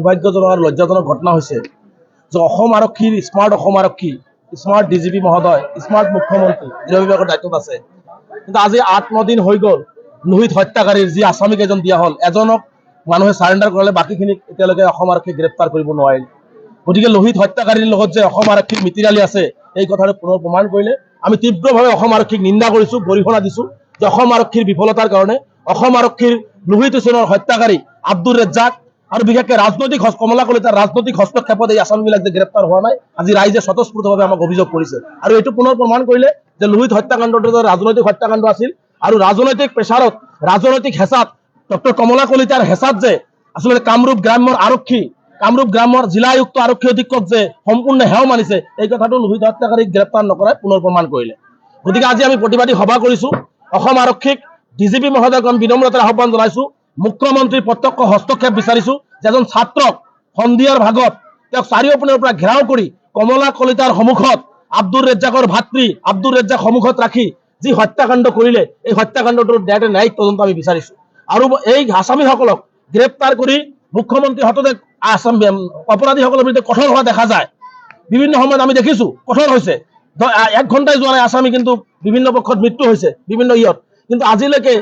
দুৰ্ভাগ্যজনক আৰু লজ্জাজনক ঘটনা হৈছে যে অসম আৰক্ষীৰ স্মাৰ্ট অসম আৰক্ষী, স্মাৰ্ট ডিজিপি মহোদয়, স্মাৰ্ট মুখ্যমন্ত্ৰী গৃহ বিভাগৰ দায়িত্বত আছে, কিন্তু আজি 8-9 দিন হৈ গ'ল লোহিত হত্যাকাৰীৰ যি আসামিক এজন দিয়া হ'ল, এজনক মানুহে চাৰেণ্ডাৰ কৰালে, বাকীখিনিক এতিয়ালৈকে অসম আৰক্ষীয়ে গ্ৰেপ্তাৰ কৰিব নোৱাৰিল। গতিকে লোহিত হত্যাকাৰীৰ লগত যে অসম আৰক্ষীৰ মিতিৰালি আছে এই কথাটো পুনৰ প্ৰমাণ কৰিলে। আমি তীব্ৰভাৱে অসম আৰক্ষীক নিন্দা কৰিছোঁ, গৰিহণা দিছোঁ যে অসম আৰক্ষীৰ বিফলতাৰ কাৰণে অসম আৰক্ষীৰ লোহিত হুছেইনৰ হত্যাকাৰী আব্দুৰ ৰেজ্জাক আৰু বিশেষকৈ ৰাজনৈতিক কমলা কলিতাৰ ৰাজনৈতিক হস্তক্ষেপত এই আসামিবিলাক যে গ্ৰেপ্তাৰ হোৱা নাই, আজি ৰাইজে স্বতঃস্ফূৰ্তভাৱে আমাক অভিযোগ কৰিছে। আৰু এইটো পুনৰ প্ৰমাণ কৰিলে যে লোহিত হত্যাকাণ্ডটো ৰাজনৈতিক হত্যাকাণ্ড আছিল আৰু ৰাজনৈতিক প্ৰেছাৰত, ৰাজনৈতিক হেঁচাত, ডক্টৰ কমলা কলিতাৰ হেঁচাত যে আচলতে কামৰূপ গ্ৰাম্যৰ আৰক্ষী, কামৰূপ গ্ৰাম্যৰ জিলা আয়ুক্ত আৰক্ষী অধীক্ষক যে সম্পূৰ্ণ হেও মানিছে, এই কথাটো লোহিত হত্যাকাৰীক গ্ৰেপ্তাৰ নকৰাই পুনৰ প্ৰমাণ কৰিলে। গতিকে আজি আমি প্ৰতিবাদী সভা কৰিছোঁ। অসম আৰক্ষীক ডিজিপি মহোদয়ক আমি বিনম্ৰতাৰে আহ্বান জনাইছোঁ। মুখ্যমন্ত্ৰীৰ প্ৰত্যক্ষ হস্তক্ষেপ বিচাৰিছোঁ যে এজন ছাত্ৰক সন্ধিয়াৰ ভাগত তেওঁক চাৰিওপিনৰ পৰা ঘেৰাও কৰি কমলা কলিতাৰ সন্মুখত আব্দুৰ ৰেজ্জাকৰ ভাতৃ আব্দুৰ ৰেজ্জাক সন্মুখত ৰাখি যি হত্যাকাণ্ড কৰিলে, এই হত্যাকাণ্ডটোৰ ন্যায়িক তদন্ত আমি বিচাৰিছোঁ। আৰু এই আসামীসকলক গ্ৰেপ্তাৰ কৰি মুখ্যমন্ত্ৰীৰ হাততে অপৰাধীসকলৰ বিৰুদ্ধে কঠোৰ হোৱা দেখা যায়। বিভিন্ন সময়ত আমি দেখিছোঁ কঠোৰ হৈছে, 1 ঘণ্টাই যোৱা নাই আসামী কিন্তু বিভিন্ন পক্ষত মৃত্যু হৈছে বিভিন্ন কিন্তু আজিলৈকে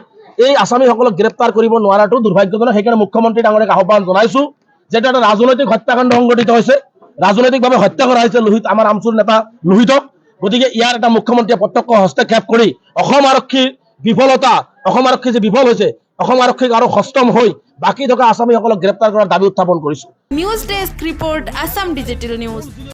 এই আসামীসকলক গ্ৰেপ্তাৰ কৰিব নোৱাৰাটো দুৰ্ভাগ্যজনক। সেইকাৰণে মুখ্যমন্ত্ৰী ডাঙৰীয়াক আহ্বান জনাইছোঁ যে এটা ৰাজনৈতিক হত্যাকাণ্ড সংঘটিত হৈছে, ৰাজনৈতিকভাৱে হত্যা কৰা হৈছে লোহিত, আমাৰ আমচুৰ নেতা লোহিতক। গতিকে ইয়াৰ এটা মুখ্যমন্ত্ৰীয়ে প্ৰত্যক্ষ হস্তক্ষেপ কৰি অসম আৰক্ষীৰ বিফলতা, অসম আৰক্ষী যে বিফল হৈছে, অসম আৰক্ষীক আৰু সষ্টম হৈ বাকী থকা আসামীসকলক গ্ৰেপ্তাৰ কৰাৰ দাবী উত্থাপন কৰিছোঁ। News desk report, Assam digital news.